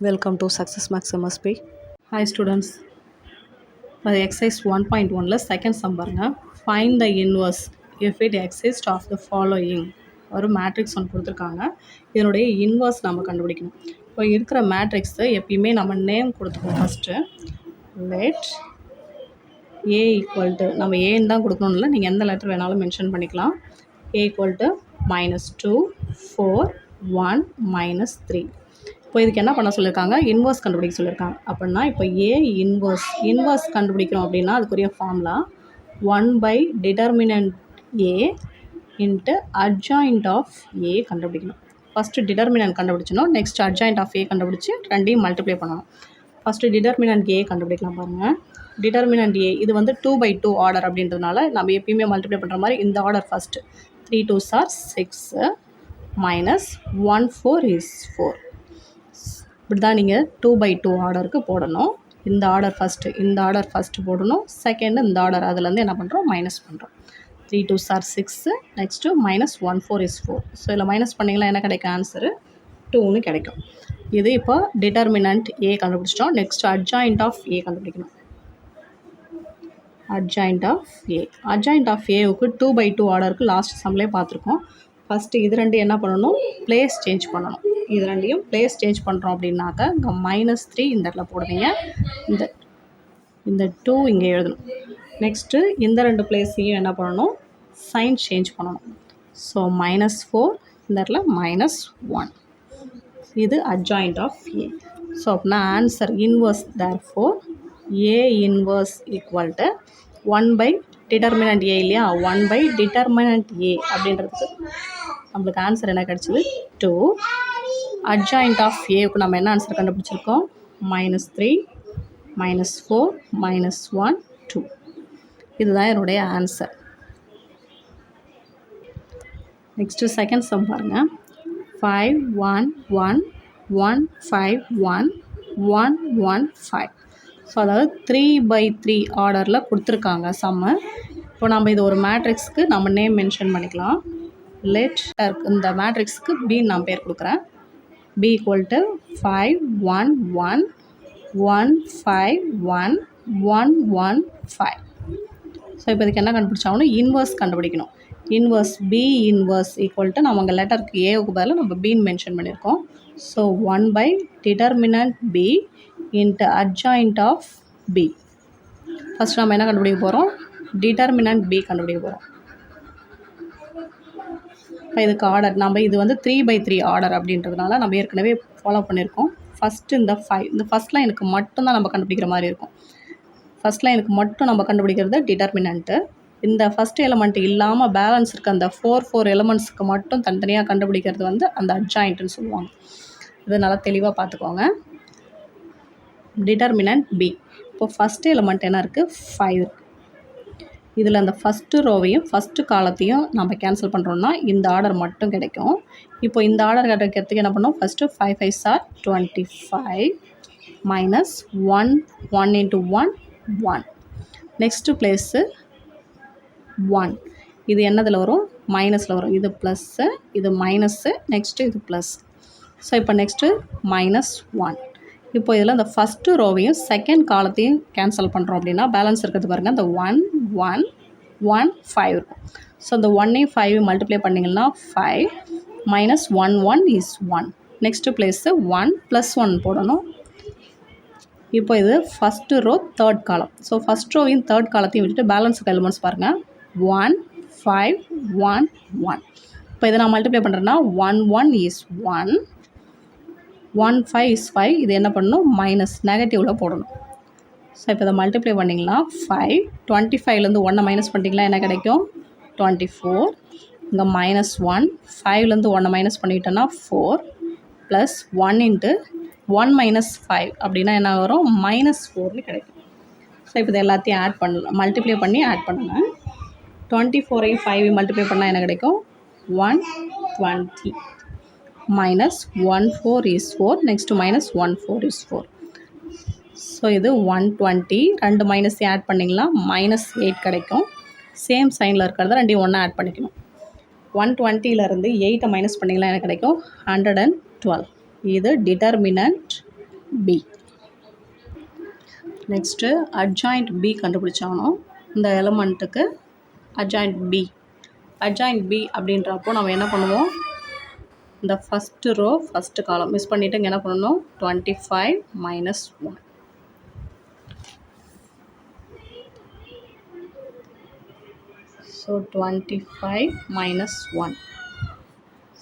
Welcome to Success Maximus P. Hi students. For exercise 1.1 second sum பாருங்க. Find the inverse if it exists of the following. ஒரு matrix ஒன்று கொடுத்துருக்காங்க. இதனுடைய inverse நம்ம கண்டுபிடிக்கணும். இப்போ இருக்கிற மேட்ரிக்ஸை எப்பயுமே நம்ம நேம் கொடுத்துக்கணும். First let A equal to நம்ம ஏன்னு தான் கொடுக்கணும் இல்லை, நீங்கள் எந்த லெட்டர் வேணாலும் மென்ஷன் பண்ணிக்கலாம். ஏ ஈக்குவல் டு -2 4 1 -3. இப்போ இதுக்கு என்ன பண்ண சொல்லியிருக்காங்க, இன்வர்ஸ் கண்டுபிடிக்க சொல்லியிருக்காங்க. அப்படின்னா இப்போ ஏ இன்வர்ஸ் கண்டுபிடிக்கணும் அப்படின்னா அதுக்குரிய ஃபார்முலா 1/டிடர்மினன்ட் A into adjoint of A கண்டுபிடிக்கணும். ஃபஸ்ட்டு டிடர்மினன்ட் கண்டுபிடிச்சணும், நெக்ஸ்ட் அட்ஜாயிண்ட் ஆஃப் ஏ கண்டுபிடிச்சி ரெண்டையும் மல்டிப்ளை பண்ணணும். ஃபஸ்ட்டு டிடர்மினன்ட் ஏ கண்டுபிடிக்கலாம் பாருங்கள். டிடர்மினன்ட் ஏ இது வந்து 2/2 ஆர்டர் அப்படின்றதுனால நம்ம எப்பயுமே மல்டிப்ளை பண்ணுற மாதிரி இந்த order first 3 2s are 6 -1 4 is 4. இப்படி தான் நீங்கள் 2/2 ஆர்டருக்கு போடணும். இந்த ஆர்டர் ஃபஸ்ட்டு போடணும், செகண்டு இந்த ஆர்டர் அதுலேருந்து என்ன பண்ணுறோம் மைனஸ் பண்ணுறோம். 3 2s are 6 next -1 4 is 4. So இதில் மைனஸ் பண்ணிங்கன்னா என்ன கிடைக்கும், ஆன்சரு 2ன்னு கிடைக்கும். இது இப்போ டிட்டர்மினன்ட் ஏ கண்டுபிடிச்சிட்டோம். நெக்ஸ்ட் அட்ஜாயிண்ட் ஆஃப் ஏ கண்டுபிடிக்கணும். அட்ஜாயிண்ட் ஆஃப் ஏவுக்கு 2/2 ஆர்டருக்கு லாஸ்ட் சம்லேயே பார்த்துருக்கோம். ஃபஸ்ட்டு இது ரெண்டு என்ன பண்ணணும், பிளேஸ் சேஞ்ச் பண்ணணும். இது ரெண்டையும் பிளேஸ் சேஞ்ச் பண்ணுறோம் அப்படின்னாக்கா இங்கே -3 இந்த இடத்துல போடுவீங்க, இந்த 2 இங்கே எழுதணும். நெக்ஸ்ட்டு இந்த ரெண்டு பிளேஸையும் என்ன பண்ணணும், சைன் சேஞ்ச் பண்ணணும். ஸோ -4 இந்த இடத்துல -1. இது அட்ஜாயிண்ட் ஆஃப் ஏ. ஸோ அப்படின்னா answer inverse therefore A inverse equal to 1/டிடர்மினன்ட் ஏ இல்லையா, 1/டிடர்மினன்ட் ஏ அப்படின்றதுக்கு நம்மளுக்கு ஆன்சர் என்ன கிடச்சிது 2. அட்ஜாயிண்ட் ஆஃப் ஏவுக்கு நம்ம என்ன ஆன்சர் கண்டுபிடிச்சிருக்கோம், -3 -4 -1 2. இதுதான் என்னுடைய ஆன்சர். நெக்ஸ்ட்டு செகண்ட் சம் பாருங்கள். 5 1 1 1 5 1 1 1 5. ஸோ அதாவது 3/3 ஆர்டரில் கொடுத்துருக்காங்க சம்மு. இப்போ நம்ம இது ஒரு மேட்ரிக்ஸ்க்கு நம்ம நேம் மென்ஷன் பண்ணிக்கலாம். லெட் இந்த மேட்ரிக்ஸுக்கு பின்னு நான் பேர் கொடுக்குறேன். b equal to 5 1 1 1 5 1 1 1 5. ஸோ இப்போ இதுக்கு என்ன கண்டுபிடிச்சாகணும், இன்வர்ஸ் கண்டுபிடிக்கணும். Inverse b inverse equal to நம்ம அங்கே லெட்டருக்கு ஏவுக்கு பதிலாக நம்ம பின்னு மென்ஷன் பண்ணியிருக்கோம். ஸோ 1/டிடர்மினன்ட் b into adjoint of b. First நம்ம என்ன கண்டுபிடிக்க போகிறோம், டிடர்மினன்ட் b கண்டுபிடிக்க போகிறோம். இப்போ இதுக்கு ஆர்டர் நம்ம இது வந்து 3/3 ஆர்டர் அப்படின்றதுனால நம்ம ஏற்கனவே ஃபாலோ பண்ணியிருக்கோம். ஃபஸ்ட்டு இந்த 5 இந்த ஃபஸ்ட் லைனுக்கு மட்டும்தான் நம்ம கண்டுபிடிக்கிற மாதிரி இருக்கும். ஃபஸ்ட் லைனுக்கு மட்டும் நம்ம கண்டுபிடிக்கிறது டிடர்மினன்ட்டு. இந்த ஃபஸ்ட் எலமெண்ட் இல்லாமல் பேலன்ஸ் இருக்க அந்த 4 எலமெண்ட்ஸுக்கு மட்டும் தனித்தனியாக கண்டுபிடிக்கிறது வந்து அந்த அட்ஜாயிண்ட்டுன்னு சொல்லுவாங்க. இது நல்லா தெளிவாக பார்த்துக்கோங்க. Determinant b. இப்போ ஃபஸ்ட்டு எலமெண்ட் என்ன இருக்குது, 5 இருக்குது. இதில் அந்த ஃபஸ்ட்டு ரோவையும் ஃபஸ்ட்டு காலத்தையும் நம்ம கேன்சல் பண்ணுறோன்னா இந்த ஆர்டர் மட்டும் கிடைக்கும். இப்போ இந்த ஆர்டர் கிடைக்கிறதுக்கு என்ன பண்ணோம், first 5 5s are 25 -1 1 × 1 1. Next place 1. இது என்னதில் வரும், மைனஸில் வரும். இது ப்ளஸ்ஸு, இது மைனஸ்ஸு, நெக்ஸ்ட்டு இது ப்ளஸ். ஸோ இப்போ நெக்ஸ்ட்டு -1. இப்போ இதில் அந்த ஃபஸ்ட்டு ரோவையும் செகண்ட் காலத்தையும் கேன்சல் பண்ணுறோம் அப்படின்னா பேலன்ஸ் இருக்கிறது பாருங்கள், அந்த 1 1 1 5 இருக்கும். ஸோ அந்த 1ஐயும் 5ஐயும் மல்டிப்ளை பண்ணிங்கன்னா 5 -1 1 is 1. நெக்ஸ்ட்டு பிளேஸு 1 +1 போடணும். இப்போ இது first row third column. So first ரோவையும் தேர்ட் காலத்தையும் விட்டுட்டு பேலன்ஸ் எலிமெண்ட்ஸ் பாருங்கள், 1 5 1 1. இப்போ இதை நான் மல்டிப்ளை பண்ணுறேன்னா 1 1 is 1 1 5 is 5. இது என்ன பண்ணணும், மைனஸ் நெகட்டிவில் போடணும். ஸோ இப்போ இதை மல்டிப்ளை பண்ணிங்கன்னா 5 25லேருந்து 1 மைனஸ் பண்ணிட்டீங்களா என்ன கிடைக்கும், 24. இங்கே -1 5லேருந்து 1 மைனஸ் பண்ணிட்டோன்னா 4 + 1 × 1 - 5 அப்படின்னா என்ன வரும், -4ன்னு கிடைக்கும். ஸோ இப்போ இது எல்லாத்தையும் ஆட் பண்ணலாம், மல்டிப்ளை பண்ணி ஆட் பண்ணுங்கள். 24ஐயும் 5ஐயும் மல்டிப்ளை பண்ணால் என்ன கிடைக்கும், 120 -1 4 is 4. Next -1 4 is 4. ஸோ இது 120. ரெண்டு மைனஸையும் ஆட் பண்ணிங்களா -8 கிடைக்கும். சேம் சைனில் இருக்கிறத ரெண்டையும் ஒன்றா ஆட் பண்ணிக்கணும். 120லேருந்து 8ஐ மைனஸ் பண்ணிங்களா எனக்கு கிடைக்கும் 112. இது determinant B. Next adjoint B கண்டுபிடிச்சாகணும். இந்த எலமெண்ட்டுக்கு அட்ஜாயிண்ட் B. அட்ஜாயிண்ட் B அப்படின்றப்போ நம்ம என்ன பண்ணுவோம், இந்த first row first column miss பண்ணிவிட்டு இங்கே என்ன பண்ணணும், 25 minus 1. So 25 minus 1.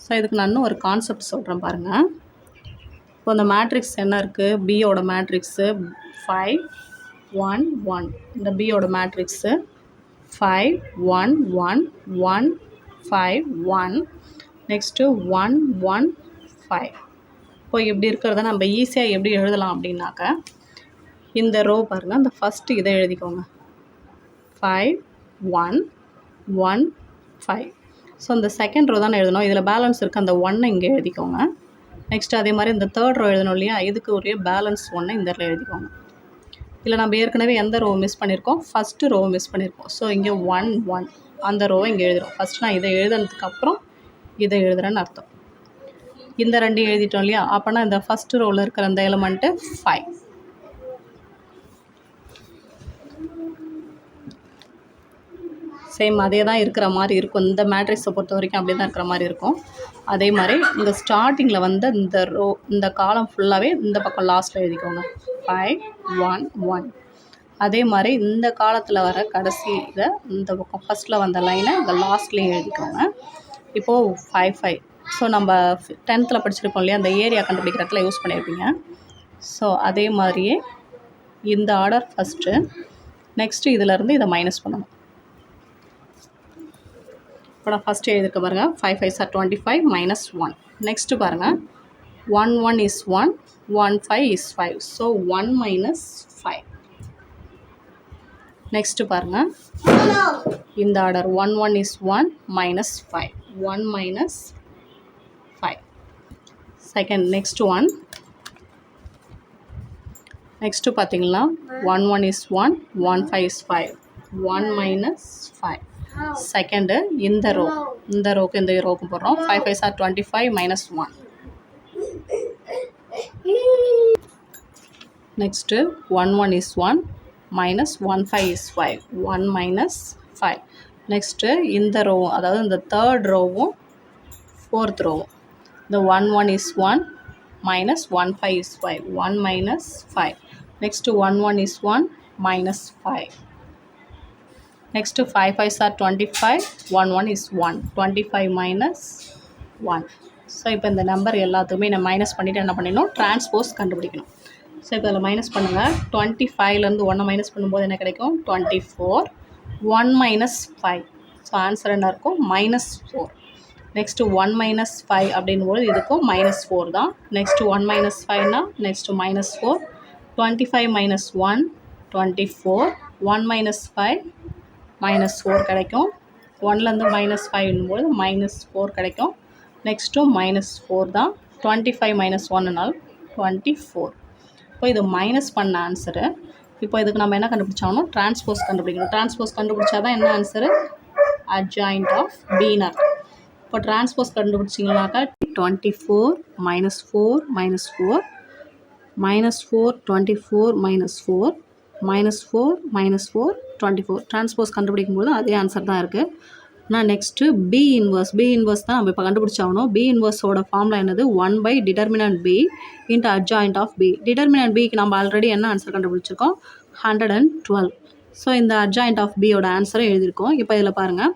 ஸோ இதுக்கு நான் இன்னும் ஒரு கான்செப்ட் சொல்கிறேன் பாருங்கள். இப்போ இந்த மேட்ரிக்ஸ் என்ன இருக்குது, பியோட மேட்ரிக்ஸு 5 1 1. இந்த பியோட மேட்ரிக்ஸு 5 1 1 1 5 1. நெக்ஸ்ட்டு 1 1 5. இப்போ இப்படி இருக்கிறத நம்ம ஈஸியாக எப்படி எழுதலாம் அப்படின்னாக்க, இந்த ரோ பாருங்கள், இந்த ஃபஸ்ட்டு இதை எழுதிக்கோங்க, 5 1 1 5. ஸோ இந்த செகண்ட் ரோ தானே எழுதணும், இதில் பேலன்ஸ் இருக்குது, அந்த 1 இங்கே எழுதிக்கோங்க. நெக்ஸ்ட்டு அதே மாதிரி இந்த தேர்ட் ரோ எழுதணும் இல்லையா, இதுக்கு ஒரே பேலன்ஸ் 1 இந்த இடத்துல எழுதிக்கோங்க. இல்லை நம்ம ஏற்கனவே எந்த ரோ மிஸ் பண்ணியிருக்கோம், ஃபஸ்ட்டு ரோ மிஸ் பண்ணியிருக்கோம். ஸோ இங்கே 1 1 அந்த ரோவை இங்கே எழுதுகிறோம். ஃபஸ்ட்டு நான் இதை எழுதுனதுக்கப்புறம் இதை எழுதுகிறேன்னு அர்த்தம். இந்த ரெண்டு எழுதிட்டோம் இல்லையா, அப்போனா இந்த ஃபஸ்ட்டு ரோவில் இருக்கிற அந்த எலமெண்ட்டு 5. சேம் அதே தான் இருக்கிற மாதிரி இருக்கும். இந்த மேட்ரிக்ஸை பொறுத்த வரைக்கும் அப்படி தான் இருக்கிற மாதிரி இருக்கும். அதே மாதிரி இந்த ஸ்டார்டிங்கில் வந்து இந்த ரோ இந்த காலம் ஃபுல்லாகவே இந்த பக்கம் லாஸ்ட்டில் எழுதிக்கோங்க, 5 1 1. அதே மாதிரி இந்த காலத்தில் வர கடைசியில் இந்த பக்கம் ஃபஸ்ட்டில் வந்த லைனை இந்த லாஸ்ட்லேயும் எழுதிக்கோங்க. இப்போது 5 5. ஸோ நம்ம 10th படிச்சிருப்போம் இல்லையா, அந்த ஏரியா கண்டுபிடிக்கிறதுல யூஸ் பண்ணியிருப்பீங்க. ஸோ அதே மாதிரியே இந்த ஆர்டர் ஃபஸ்ட்டு, நெக்ஸ்ட்டு இதிலேருந்து இதை மைனஸ் பண்ணணும். இப்போ நான் ஃபஸ்ட்டு எழுதிருக்க பாருங்கள், 5 5s are 25 minus 1. நெக்ஸ்ட்டு பாருங்கள், 1 1 is 1 1 5 is 5. So 1 minus 5. Next பாருங்கள், இந்த order 1 1 is 1 minus 5 1 minus 5. Second next one, next பார்த்தீங்கன்னா 1 1 is 1 1 5 is 5 1 minus 5. செகண்டு இந்த ரோக்கு இந்த ரோக்கு போடுறோம், 5 5s are 25 minus 1. Next 1 1 is 1 minus 1 5 is 5 1 minus 5. Next இந்த row, அதாவது இந்த தேர்ட் ரோவும் ஃபோர்த் ரோவும், இந்த 1 1 is 1 minus 1 5 is 5 1 minus 5. Next 1 1 is 1 minus 5. Next 5 5s are 25 1 1 is 1 25 minus 1. So இப்போ இந்த நம்பர் எல்லாத்துக்குமே நான் மைனஸ் பண்ணிவிட்டு என்ன பண்ணிடணும், டிரான்ஸ்போஸ் கண்டுபிடிக்கணும். ஸோ இப்போ அதில் மைனஸ் பண்ணுங்கள், 25லேருந்து 1 மைனஸ் பண்ணும்போது என்ன கிடைக்கும், 24 1 minus 5. ஸோ ஆன்சர் என்ன இருக்கும், -4. நெக்ஸ்ட்டு 1 minus 5 அப்படின்போது இதுக்கும் -4 தான். நெக்ஸ்ட்டு 1 minus 5னா நெக்ஸ்ட்டு -4. 25 minus 1 24 1 minus 5 -4 கிடைக்கும். 1லேருந்து -5ன்னும்போது -4 கிடைக்கும். நெக்ஸ்ட்டும் -4 தான். 25 minus 1னால் 24. இப்போ இது மைனஸ் பண்ண ஆன்சரு. இப்போ இதுக்கு நம்ம என்ன கண்டுபிடிச்சாலும் டிரான்ஸ்போஸ் கண்டுபிடிக்கணும். டிரான்ஸ்போஸ் கண்டுபிடிச்சா தான் என்ன ஆன்சரு, அட்ஜாயிண்ட் ஆஃப் பின்னு. இப்போ டிரான்ஸ்போஸ் கண்டுபிடிச்சிங்கனாக்கா 24 -4 -4 -4 24 -4 -4 24. டிரான்ஸ்போஸ் கண்டுபிடிக்கும்போது அதே ஆன்சர் தான் இருக்குது. ஆனால் நெக்ஸ்ட்டு பி இன்வர்ஸ் தான் நம்ம இப்போ கண்டுபிடிச்சாகணும். பி இன்வர்ஸோட ஃபார்முலா என்னது, 1 / determinant B into adjoint of B. Determinant பிக்கு நம்ம ஆல்ரெடி என்ன ஆன்சர் கண்டுபிடிச்சிருக்கோம், 112. ஸோ இந்த அட்ஜாயிண்ட் ஆஃப் பியோட ஆன்சரை எழுதியிருக்கோம். இப்போ இதில் பாருங்கள்,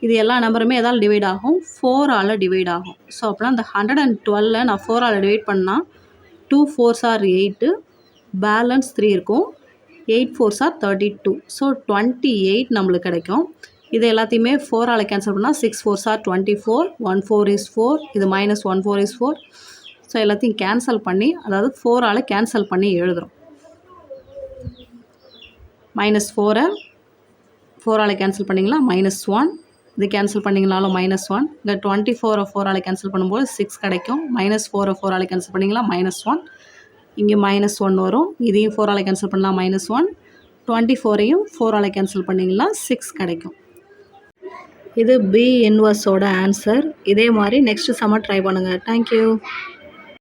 இது எல்லா நம்பருமே எதால் டிவைட் ஆகும், 4ஆல் டிவைட் ஆகும். ஸோ அப்படின்னா அந்த 112 நான் 4ஆல் டிவைட் பண்ணால் 2 4s are 8, பேலன்ஸ் 3 இருக்கும், 8 4s are 32. ஸோ 28 நம்மளுக்கு கிடைக்கும். இது எல்லாத்தையுமே 4ஆல் கேன்சல் பண்ணால் 6 4s are 24 1 4 is 4, இது -1 4 is 4. ஸோ எல்லாத்தையும் கேன்சல் பண்ணி, அதாவது 4ஆல் கேன்சல் பண்ணி எழுதுகிறோம். -4 4ஆல் கேன்சல் பண்ணிங்களா -1, இது கேன்சல் பண்ணிங்கனாலும் -1. இந்த 24 4ஆல் கேன்சல் பண்ணும்போது 6 கிடைக்கும். -4 4ஆல் கேன்சல் பண்ணிங்களா -1, இங்கே -1 வரும். இதையும் 4ஆல் கேன்சல் பண்ணலாம் -1, 24ஐயும் 4ஆல் கேன்சல் பண்ணிங்கன்னா 6 கிடைக்கும். இது பி இன்வர்ஸோட ஆன்சர். இதே மாதிரி நெக்ஸ்ட்டு சம்மர் ட்ரை பண்ணுங்கள். தேங்க்யூ.